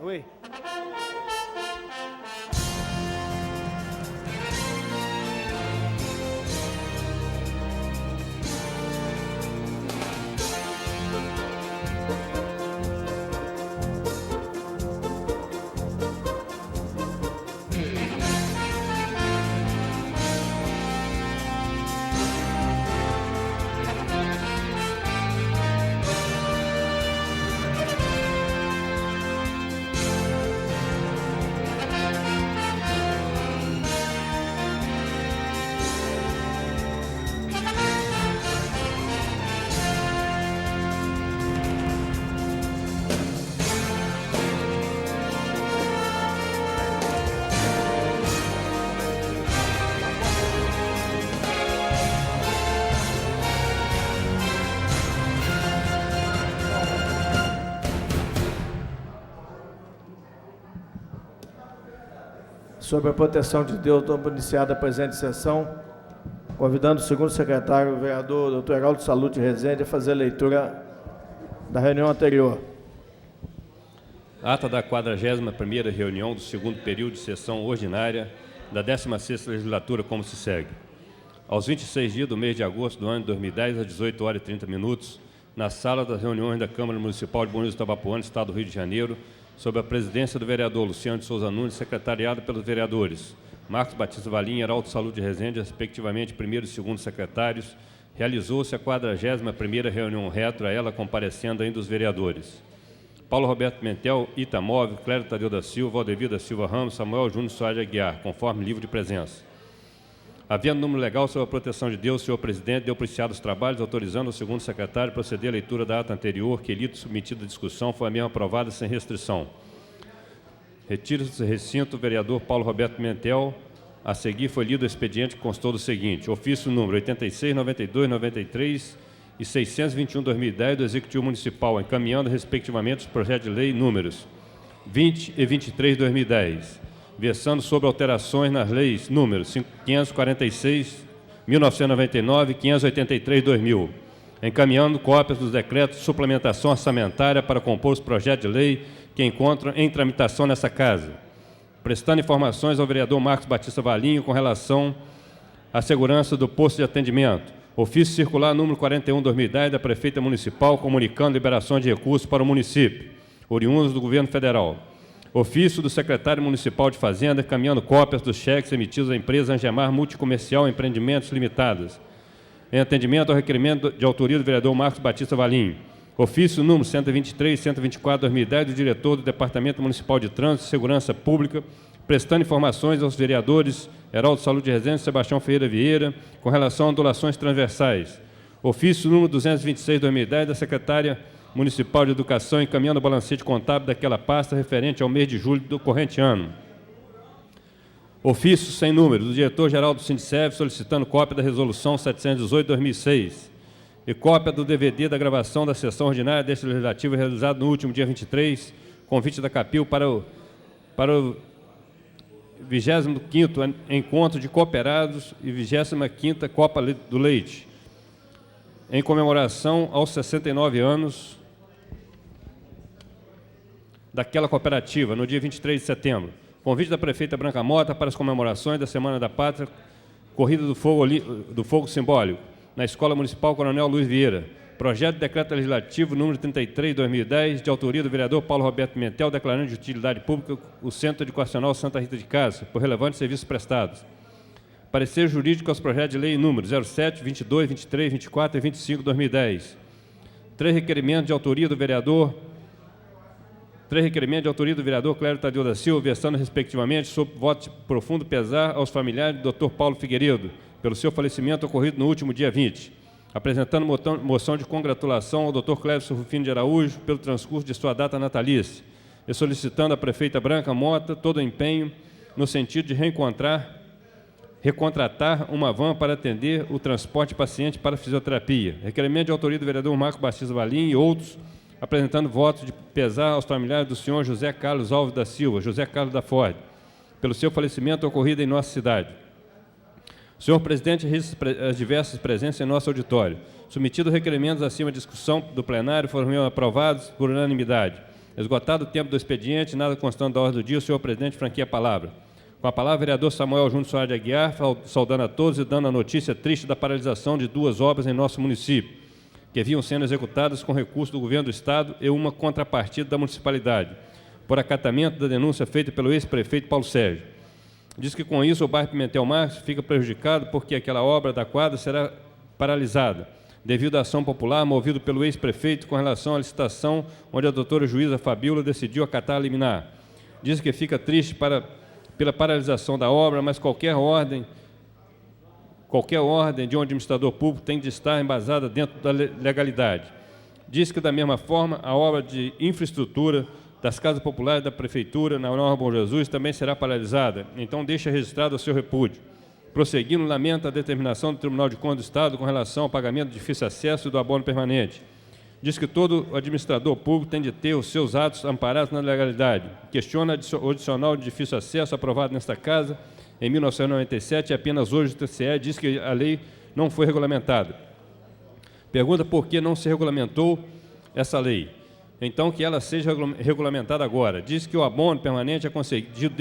Oi. Sob a proteção de Deus, estou iniciada a presente sessão, convidando o segundo secretário, o vereador Dr. Heraldo Salute Rezende, a fazer a leitura da reunião anterior. Ata da 41ª reunião do segundo período de sessão ordinária da 16ª legislatura, como se segue. Aos 26 dias do mês de agosto do ano de 2010, às 18h30, na sala das reuniões da Câmara Municipal de Bom Jesus Itabapoana, Estado do Rio de Janeiro, sob a presidência do vereador Luciano de Souza Nunes, secretariado pelos vereadores Marcos Batista Valim e Heraldo Salute Rezende, respectivamente primeiro e segundo secretários, realizou-se a 41ª reunião retro, a ela comparecendo ainda os vereadores Paulo Roberto Pimentel, Itamóvel, Clério Tadeu da Silva, Valdevir da Silva Ramos, Samuel Júnior Soares Aguiar, conforme livro de presença. Havendo número legal sob a proteção de Deus, o senhor presidente deu por iniciados os trabalhos, autorizando o segundo secretário a proceder à leitura da ata anterior, que, lido submetido à discussão, foi a mesma aprovada sem restrição. Retira-se do recinto o vereador Paulo Roberto Pimentel. A seguir foi lido o expediente que constou do seguinte: ofício número 86, 92, 93 e 621/2010 do Executivo Municipal, encaminhando, respectivamente, os projetos de lei números 20 e 23/2010, versando sobre alterações nas leis números 546, 1999 e 583/2000, encaminhando cópias dos decretos de suplementação orçamentária para compor os projetos de lei que encontram em tramitação nessa Casa, prestando informações ao vereador Marcos Batista Valinho com relação à segurança do posto de atendimento, ofício circular número 41/2010 da Prefeita Municipal, comunicando liberações de recursos para o município, oriundos do Governo Federal. Ofício do secretário municipal de Fazenda, encaminhando cópias dos cheques emitidos à empresa Angemar Multicomercial Empreendimentos Limitadas, em atendimento ao requerimento de autoria do vereador Marcos Batista Valim. Ofício número 123 e 124/2010 do diretor do Departamento Municipal de Trânsito e Segurança Pública, prestando informações aos vereadores Heraldo Salute Rezende e Sebastião Ferreira Vieira com relação a ondulações transversais. Ofício número 226/2010 da secretária Municipal de Educação, encaminhando o balancete contábil daquela pasta referente ao mês de julho do corrente ano. Ofício sem número do diretor-geral do Sindicev, solicitando cópia da Resolução 718/2006 e cópia do DVD da gravação da sessão ordinária deste legislativo realizado no último dia 23, convite da CAPIL para o 25º Encontro de Cooperados e 25ª Copa do Leite, em comemoração aos 69 anos daquela cooperativa, no dia 23 de setembro. Convite da prefeita Branca Mota para as comemorações da Semana da Pátria, Corrida do Fogo Simbólico, na Escola Municipal Coronel Luiz Vieira. Projeto de Decreto Legislativo número 33/2010, de autoria do vereador Paulo Roberto Pimentel, declarando de utilidade pública o Centro Educacional Santa Rita de Cássia, por relevantes serviços prestados. Parecer jurídico aos projetos de lei número 07, 22, 23, 24 e 25/2010. Três requerimentos de autoria do vereador Clério Tadeu da Silva, versando respectivamente sob voto de profundo pesar aos familiares do Dr. Paulo Figueiredo, pelo seu falecimento ocorrido no último dia 20, apresentando moção de congratulação ao Dr. Clévio Rufino de Araújo pelo transcurso de sua data natalícia, e solicitando à prefeita Branca Mota todo o empenho no sentido de recontratar uma van para atender o transporte de paciente para fisioterapia. Requerimento de autoria do vereador Marcos Batista Valim e outros, apresentando votos de pesar aos familiares do senhor José Carlos Alves da Silva, José Carlos da Ford, pelo seu falecimento ocorrido em nossa cidade. O senhor presidente registra as diversas presenças em nosso auditório. Submetido requerimentos acima de discussão do plenário, foram aprovados por unanimidade. Esgotado o tempo do expediente, nada constando da ordem do dia, o senhor presidente franqueia a palavra. Com a palavra, vereador Samuel Júnior Soares de Aguiar, saudando a todos e dando a notícia triste da paralisação de 2 obras em nosso município, que vinham sendo executadas com recurso do governo do Estado e uma contrapartida da municipalidade, por acatamento da denúncia feita pelo ex-prefeito Paulo Sérgio. Diz que com isso o bairro Pimentel Marques fica prejudicado porque aquela obra da quadra será paralisada, devido à ação popular movida pelo ex-prefeito com relação à licitação, onde a doutora juíza Fabíola decidiu acatar a liminar. Diz que fica triste pela paralisação da obra, mas qualquer ordem de um administrador público tem de estar embasada dentro da legalidade. Diz que, da mesma forma, a obra de infraestrutura das casas populares da Prefeitura, na Nova Bom Jesus, também será paralisada. Então, deixa registrado o seu repúdio. Prosseguindo, lamenta a determinação do Tribunal de Contas do Estado com relação ao pagamento de difícil acesso e do abono permanente. Diz que todo administrador público tem de ter os seus atos amparados na legalidade. Questiona o adicional de difícil acesso aprovado nesta Casa em 1997 e apenas hoje o TCE diz que a lei não foi regulamentada. Pergunta por que não se regulamentou essa lei. Então, que ela seja regulamentada agora. Diz que o abono permanente é concedido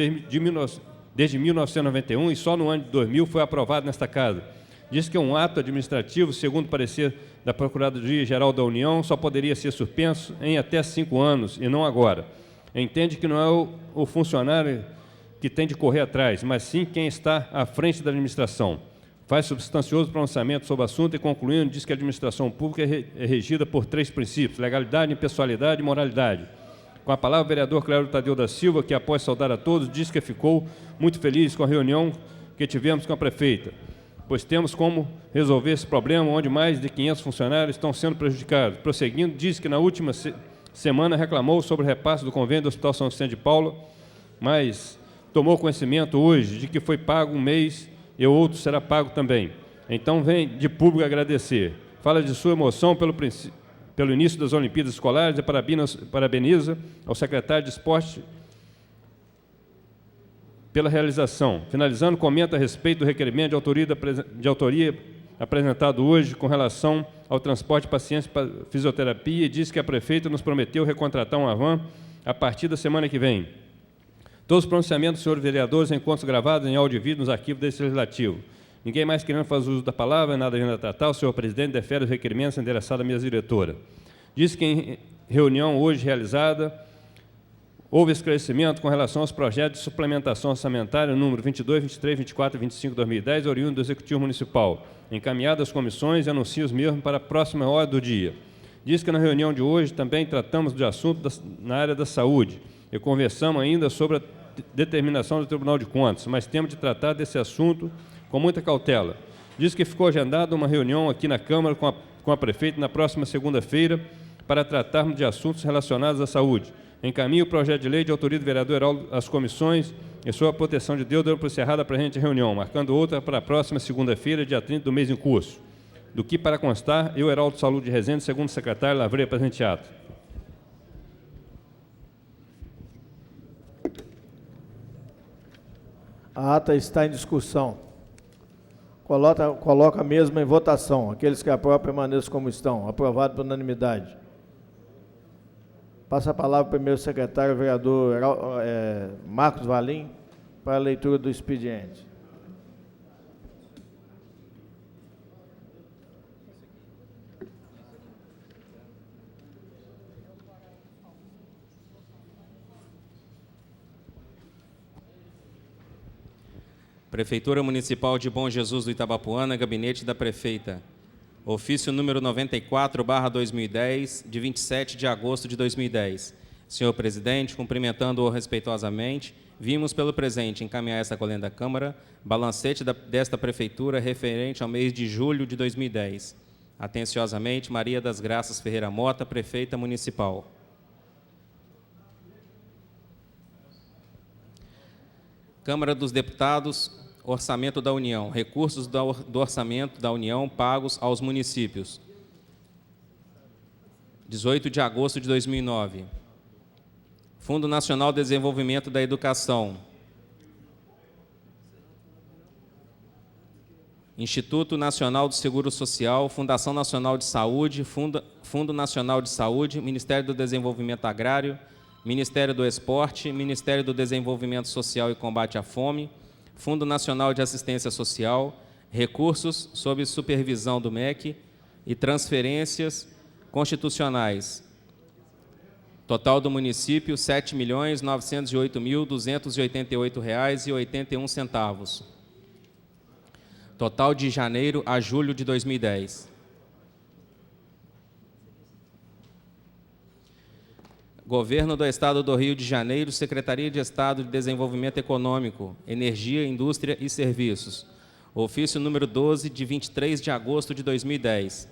desde 1991 e só no ano de 2000 foi aprovado nesta Casa. Diz que um ato administrativo, segundo o parecer da Procuradoria-Geral da União, só poderia ser suspenso em até 5 anos e não agora. Entende que não é o funcionário que tem de correr atrás, mas sim quem está à frente da administração. Faz substancioso pronunciamento sobre o assunto e, concluindo, diz que a administração pública é regida por 3 princípios: legalidade, impessoalidade e moralidade. Com a palavra, o vereador Clério Tadeu da Silva, que, após saudar a todos, diz que ficou muito feliz com a reunião que tivemos com a prefeita, pois temos como resolver esse problema, onde mais de 500 funcionários estão sendo prejudicados. Prosseguindo, diz que na última semana reclamou sobre o repasse do convênio do Hospital São Vicente de Paulo, mas tomou conhecimento hoje de que foi pago um mês e o outro será pago também. Então, vem de público agradecer. Fala de sua emoção pelo início das Olimpíadas Escolares e parabeniza ao secretário de Esporte pela realização. Finalizando, comenta a respeito do requerimento de autoria apresentado hoje com relação ao transporte de pacientes para fisioterapia e diz que a prefeita nos prometeu recontratar uma van a partir da semana que vem. Todos os pronunciamentos dos senhores vereadores em encontros gravados em áudio e vídeo nos arquivos desse legislativo. Ninguém mais querendo fazer uso da palavra, nada vindo a tratar, o senhor presidente defere os requerimentos endereçados à mesa diretora. Diz que em reunião hoje realizada, houve esclarecimento com relação aos projetos de suplementação orçamentária número 22, 23, 24 e 25 de 2010, oriundo do Executivo Municipal, encaminhado às comissões e anuncia os mesmos para a próxima hora do dia. Diz que na reunião de hoje também tratamos de assunto na área da saúde e conversamos ainda sobre a determinação do Tribunal de Contas, mas temos de tratar desse assunto com muita cautela. Diz que ficou agendada uma reunião aqui na Câmara com a prefeita na próxima segunda-feira para tratarmos de assuntos relacionados à saúde. Encaminha o projeto de lei de autoria do vereador Heraldo às comissões e, sob a proteção de Deus, deu por encerrada a presente reunião, marcando outra para a próxima segunda-feira, dia 30 do mês em curso. Do que, para constar, eu, Heraldo Salud de Rezende, segundo secretário, lavrei a presente ato. A ata está em discussão. Coloca a mesma em votação. Aqueles que aprovam permaneçam como estão. Aprovado por unanimidade. Passa a palavra ao primeiro secretário, vereador Marcos Valim, para a leitura do expediente. Prefeitura Municipal de Bom Jesus do Itabapuana, Gabinete da Prefeita. Ofício número 94/2010, de 27 de agosto de 2010. Senhor Presidente, cumprimentando-o respeitosamente, vimos pelo presente encaminhar esta colenda à Câmara, balancete desta Prefeitura referente ao mês de julho de 2010. Atenciosamente, Maria das Graças Ferreira Mota, Prefeita Municipal. Câmara dos Deputados, Orçamento da União, recursos do Orçamento da União pagos aos municípios. 18 de agosto de 2009. Fundo Nacional de Desenvolvimento da Educação. Instituto Nacional do Seguro Social, Fundação Nacional de Saúde, Fundo Nacional de Saúde, Ministério do Desenvolvimento Agrário, Ministério do Esporte, Ministério do Desenvolvimento Social e Combate à Fome, Fundo Nacional de Assistência Social, recursos sob supervisão do MEC e transferências constitucionais. Total do município, R$ 7.908.288,81. Total de janeiro a julho de 2010. Governo do Estado do Rio de Janeiro, Secretaria de Estado de Desenvolvimento Econômico, Energia, Indústria e Serviços. Ofício número 12, de 23 de agosto de 2010.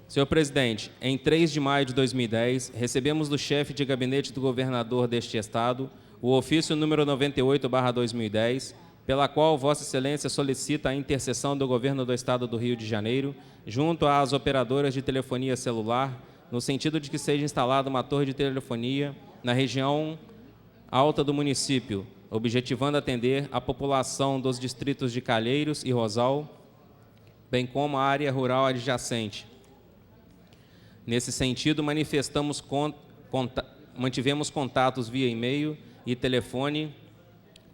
Senhor presidente, em 3 de maio de 2010, recebemos do chefe de gabinete do governador deste Estado o ofício número 98/2010, pela qual Vossa Excelência solicita a intercessão do Governo do Estado do Rio de Janeiro, junto às operadoras de telefonia celular, no sentido de que seja instalada uma torre de telefonia na região alta do município, objetivando atender a população dos distritos de Calheiros e Rosal, bem como a área rural adjacente. Nesse sentido, mantivemos contatos via e-mail e telefone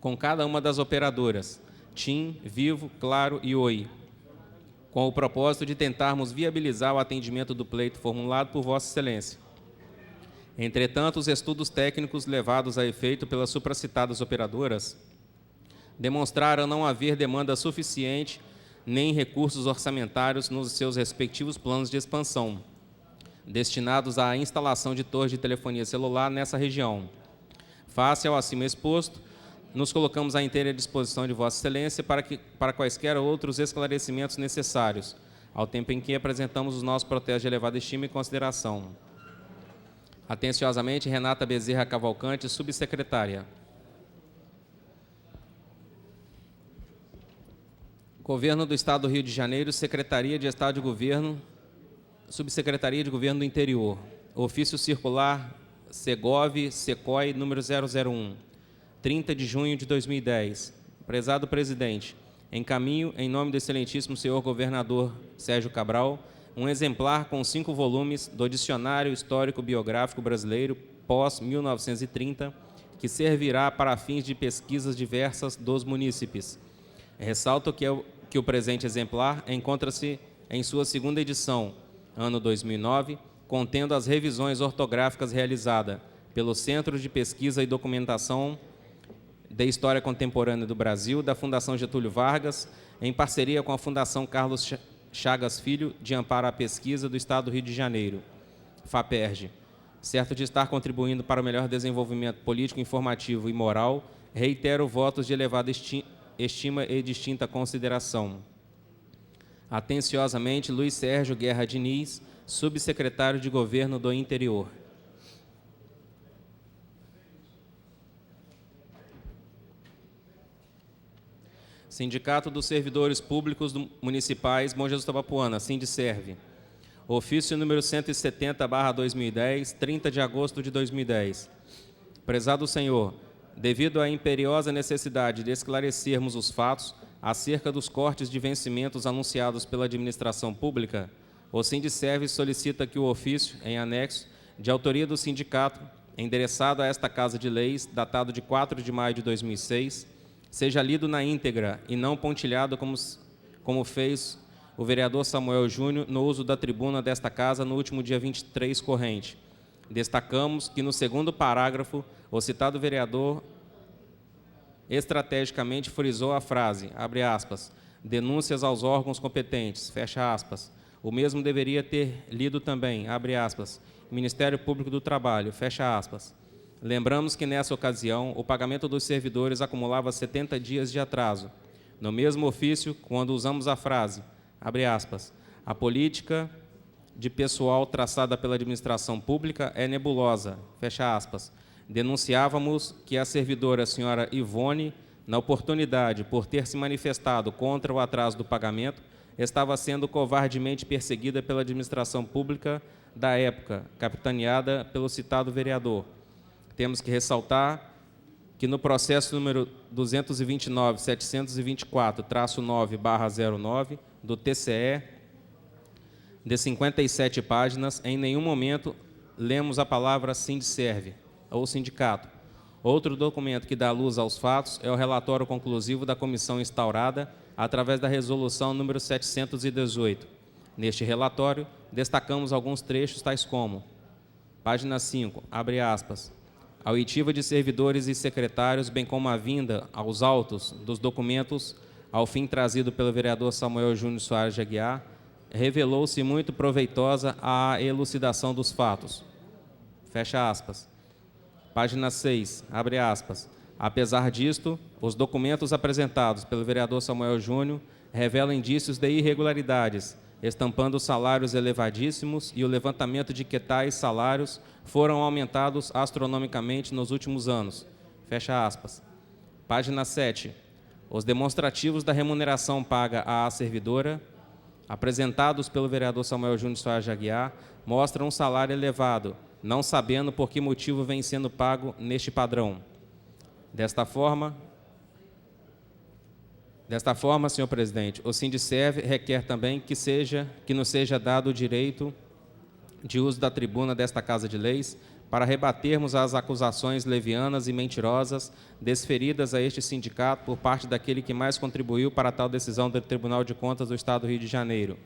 com cada uma das operadoras, TIM, Vivo, Claro e Oi, com o propósito de tentarmos viabilizar o atendimento do pleito formulado por Vossa Excelência. Entretanto, os estudos técnicos levados a efeito pelas supracitadas operadoras demonstraram não haver demanda suficiente nem recursos orçamentários nos seus respectivos planos de expansão, destinados à instalação de torres de telefonia celular nessa região. Face ao acima exposto, nos colocamos à inteira disposição de Vossa Excelência para quaisquer outros esclarecimentos necessários, ao tempo em que apresentamos os nossos protestos de elevada estima e consideração. Atenciosamente, Renata Bezerra Cavalcante, subsecretária. Governo do Estado do Rio de Janeiro, Secretaria de Estado de Governo, Subsecretaria de Governo do Interior. Ofício circular Segov-Secoi, número 001, 30 de junho de 2010. Prezado presidente, encaminho, em nome do excelentíssimo senhor governador Sérgio Cabral, um exemplar com 5 volumes do Dicionário Histórico Biográfico Brasileiro, pós-1930, que servirá para fins de pesquisas diversas dos munícipes. Ressalto que o presente exemplar encontra-se em sua 2ª edição, ano 2009, contendo as revisões ortográficas realizadas pelo Centro de Pesquisa e Documentação de História Contemporânea do Brasil, da Fundação Getúlio Vargas, em parceria com a Fundação Carlos Chagas Filho, de Amparo à Pesquisa do Estado do Rio de Janeiro, FAPERJ. Certo de estar contribuindo para o melhor desenvolvimento político, informativo e moral, reitero votos de elevada estima e distinta consideração. Atenciosamente, Luiz Sérgio Guerra Diniz, subsecretário de Governo do Interior. Sindicato dos Servidores Públicos Municipais, Bom Jesus Itabapuana, Sindiserve. Ofício número 170/2010, 30 de agosto de 2010. Prezado senhor, devido à imperiosa necessidade de esclarecermos os fatos acerca dos cortes de vencimentos anunciados pela administração pública, o Sindiserve solicita que o ofício, em anexo, de autoria do sindicato, endereçado a esta Casa de Leis, datado de 4 de maio de 2006, seja lido na íntegra e não pontilhado como fez o vereador Samuel Júnior no uso da tribuna desta Casa no último dia 23 corrente. Destacamos que no 2º parágrafo, o citado vereador estrategicamente frisou a frase, abre aspas, denúncias aos órgãos competentes, fecha aspas. O mesmo deveria ter lido também, abre aspas, Ministério Público do Trabalho, fecha aspas. Lembramos que nessa ocasião o pagamento dos servidores acumulava 70 dias de atraso. No mesmo ofício, quando usamos a frase, abre aspas, a política de pessoal traçada pela administração pública é nebulosa, fecha aspas. Denunciávamos que a servidora, a senhora Ivone, na oportunidade, por ter se manifestado contra o atraso do pagamento, estava sendo covardemente perseguida pela administração pública da época, capitaneada pelo citado vereador. Temos que ressaltar que no processo número 229.724-9/09 do TCE, de 57 páginas, em nenhum momento lemos a palavra Sindicerve, ou sindicato. Outro documento que dá luz aos fatos é o relatório conclusivo da comissão instaurada através da resolução número 718. Neste relatório, destacamos alguns trechos tais como: página 5, abre aspas, a oitiva de servidores e secretários, bem como a vinda aos autos dos documentos ao fim trazido pelo vereador Samuel Júnior Soares de Aguiar, revelou-se muito proveitosa a elucidação dos fatos. Fecha aspas. Página 6, abre aspas. Apesar disto, os documentos apresentados pelo vereador Samuel Júnior revelam indícios de irregularidades, estampando salários elevadíssimos e o levantamento de que tais salários foram aumentados astronomicamente nos últimos anos. Fecha aspas. Página 7. Os demonstrativos da remuneração paga à servidora, apresentados pelo vereador Samuel Júnior Soares de Aguiar, mostram um salário elevado, não sabendo por que motivo vem sendo pago neste padrão. Desta forma, senhor presidente, o Sindicerve requer também que nos seja dado o direito de uso da tribuna desta Casa de Leis para rebatermos as acusações levianas e mentirosas desferidas a este sindicato por parte daquele que mais contribuiu para tal decisão do Tribunal de Contas do Estado do Rio de Janeiro.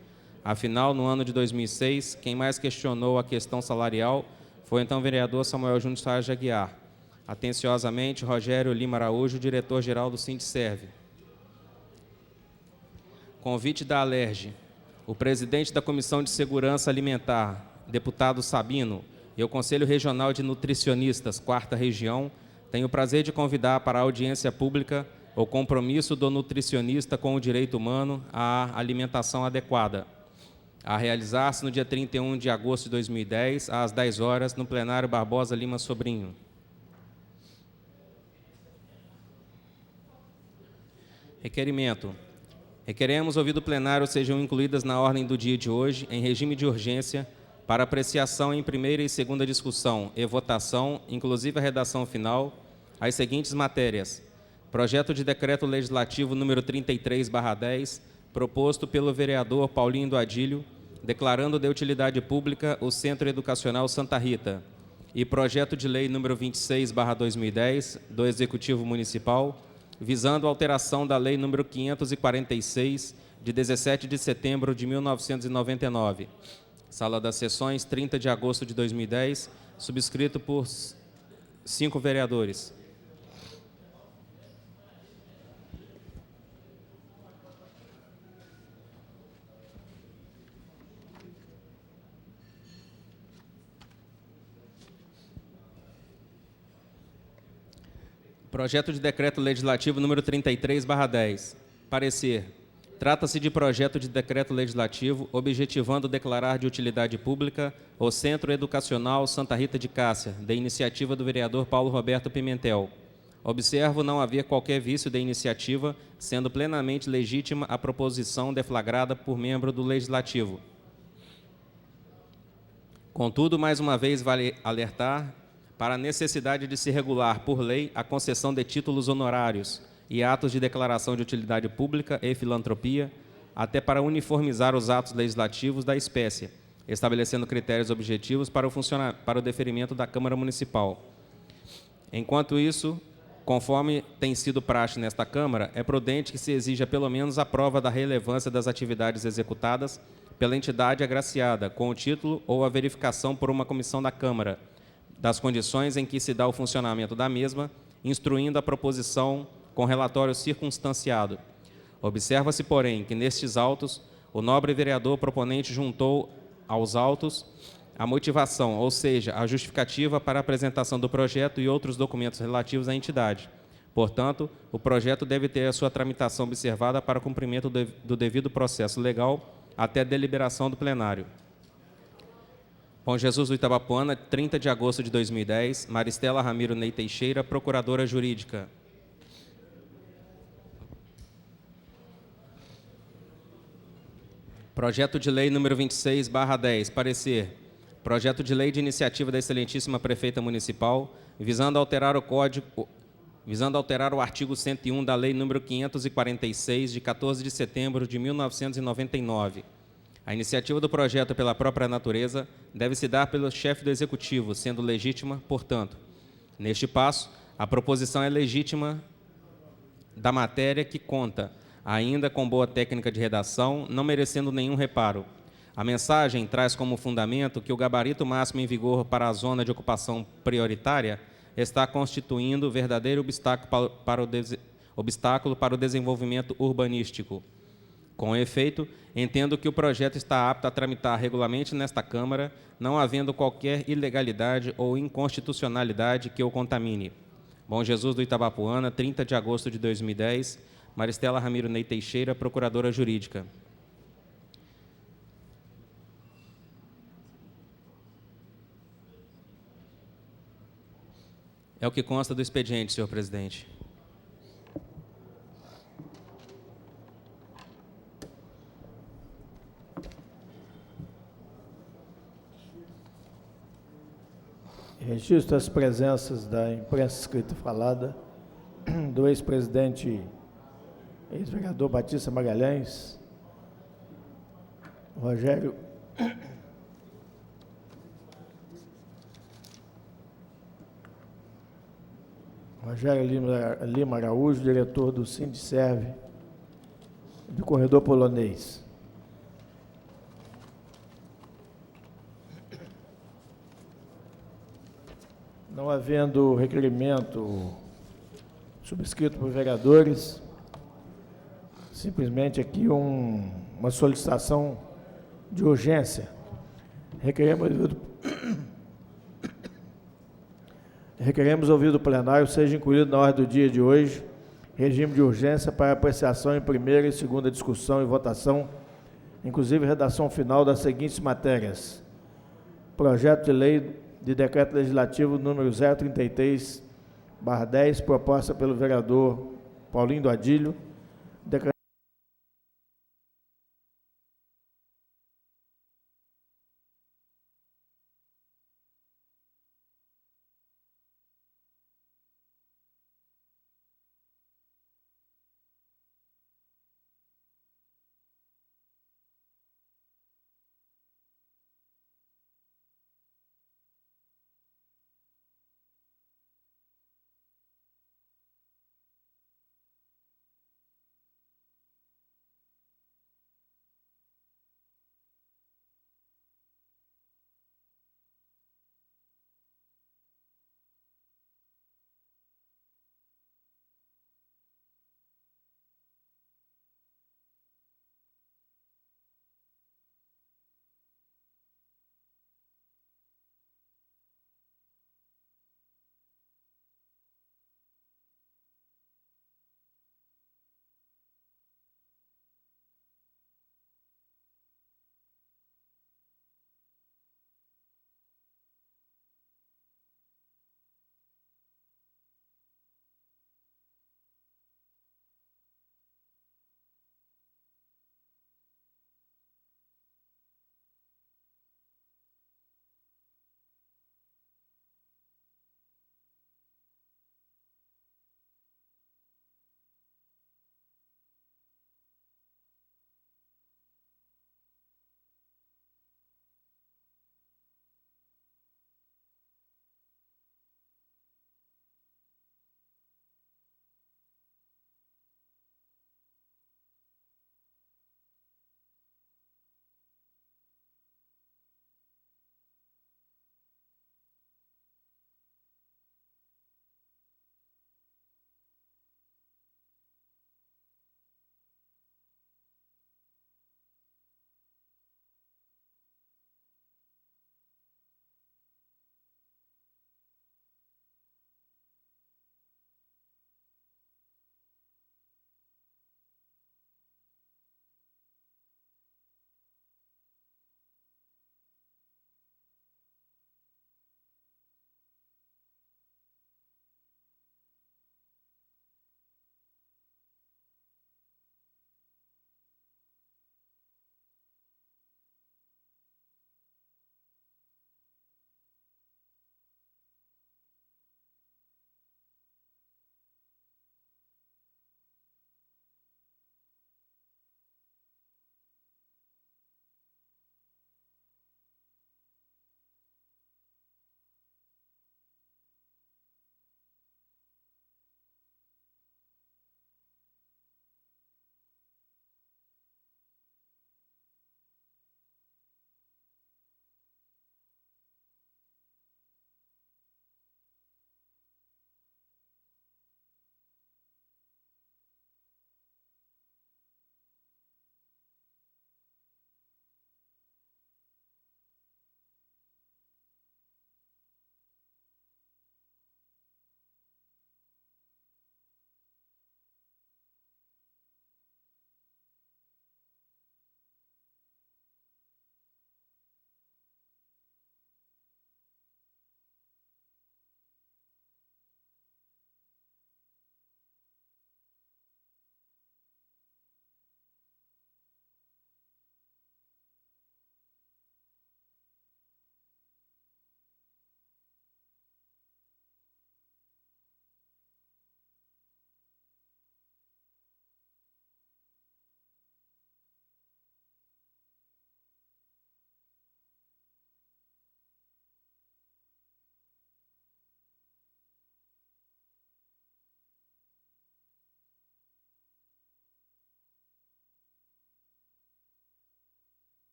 Afinal, no ano de 2006, quem mais questionou a questão salarial foi então o vereador Samuel Júnior Soares de Aguiar. Atenciosamente, Rogério Lima Araújo, diretor-geral do Sindicerve. Convite da Alerj. O presidente da Comissão de Segurança Alimentar, deputado Sabino, e o Conselho Regional de Nutricionistas, 4ª Região, têm o prazer de convidar para a audiência pública o compromisso do nutricionista com o direito humano à alimentação adequada, a realizar-se no dia 31 de agosto de 2010, às 10 horas, no plenário Barbosa Lima Sobrinho. Requerimento. Requeremos, ouvido o plenário, sejam incluídas na ordem do dia de hoje, em regime de urgência, para apreciação em primeira e segunda discussão e votação, inclusive a redação final, as seguintes matérias: projeto de decreto legislativo número 33/10, proposto pelo vereador Paulinho do Adílio, declarando de utilidade pública o Centro Educacional Santa Rita, e projeto de lei número 26/2010, do Executivo Municipal, visando a alteração da lei número 546, de 17 de setembro de 1999, Sala das Sessões, 30 de agosto de 2010, subscrito por 5 vereadores. Projeto de decreto legislativo número 33/10. Parecer. Trata-se de projeto de decreto legislativo objetivando declarar de utilidade pública o Centro Educacional Santa Rita de Cássia, da iniciativa do vereador Paulo Roberto Pimentel. Observo não haver qualquer vício da iniciativa, sendo plenamente legítima a proposição deflagrada por membro do Legislativo. Contudo, mais uma vez vale alertar para a necessidade de se regular por lei a concessão de títulos honorários e atos de declaração de utilidade pública e filantropia, até para uniformizar os atos legislativos da espécie, estabelecendo critérios objetivos para o deferimento da Câmara Municipal. Enquanto isso, conforme tem sido praxe nesta Câmara, é prudente que se exija pelo menos a prova da relevância das atividades executadas pela entidade agraciada, com o título ou a verificação por uma comissão da Câmara, das condições em que se dá o funcionamento da mesma, instruindo a proposição com relatório circunstanciado. Observa-se, porém, que nestes autos, o nobre vereador proponente juntou aos autos a motivação, ou seja, a justificativa para a apresentação do projeto e outros documentos relativos à entidade. Portanto, o projeto deve ter a sua tramitação observada para cumprimento do devido processo legal até a deliberação do plenário. Bom Jesus do Itabapuana, 30 de agosto de 2010, Maristela Ramiro Ney Teixeira, Procuradora Jurídica. Projeto de lei número 26/10, parecer. Projeto de lei de iniciativa da excelentíssima prefeita municipal, visando alterar o artigo 101 da lei número 546, de 14 de setembro de 1999, A iniciativa do projeto pela própria natureza deve se dar pelo chefe do Executivo, sendo legítima, portanto. Neste passo, a proposição é legítima da matéria que conta, ainda com boa técnica de redação, não merecendo nenhum reparo. A mensagem traz como fundamento que o gabarito máximo em vigor para a zona de ocupação prioritária está constituindo verdadeiro obstáculo para o desenvolvimento urbanístico. Com efeito, entendo que o projeto está apto a tramitar regularmente nesta Câmara, não havendo qualquer ilegalidade ou inconstitucionalidade que o contamine. Bom Jesus do Itabapuana, 30 de agosto de 2010, Maristela Ramiro Ney Teixeira, Procuradora Jurídica. É o que consta do expediente, senhor presidente. Registro as presenças da imprensa escrita e falada do ex-presidente, ex-vereador Batista Magalhães, Rogério Lima Araújo, diretor do Sindicerve, do Corredor Polonês. Não havendo requerimento subscrito por vereadores, simplesmente aqui uma solicitação de urgência. Requeremos ouvir do plenário seja incluído na ordem do dia de hoje regime de urgência para apreciação em primeira e segunda discussão e votação, inclusive redação final das seguintes matérias: projeto de lei de decreto legislativo número 033/10, proposta pelo vereador Paulinho do Adílio,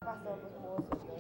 Passamos, moço.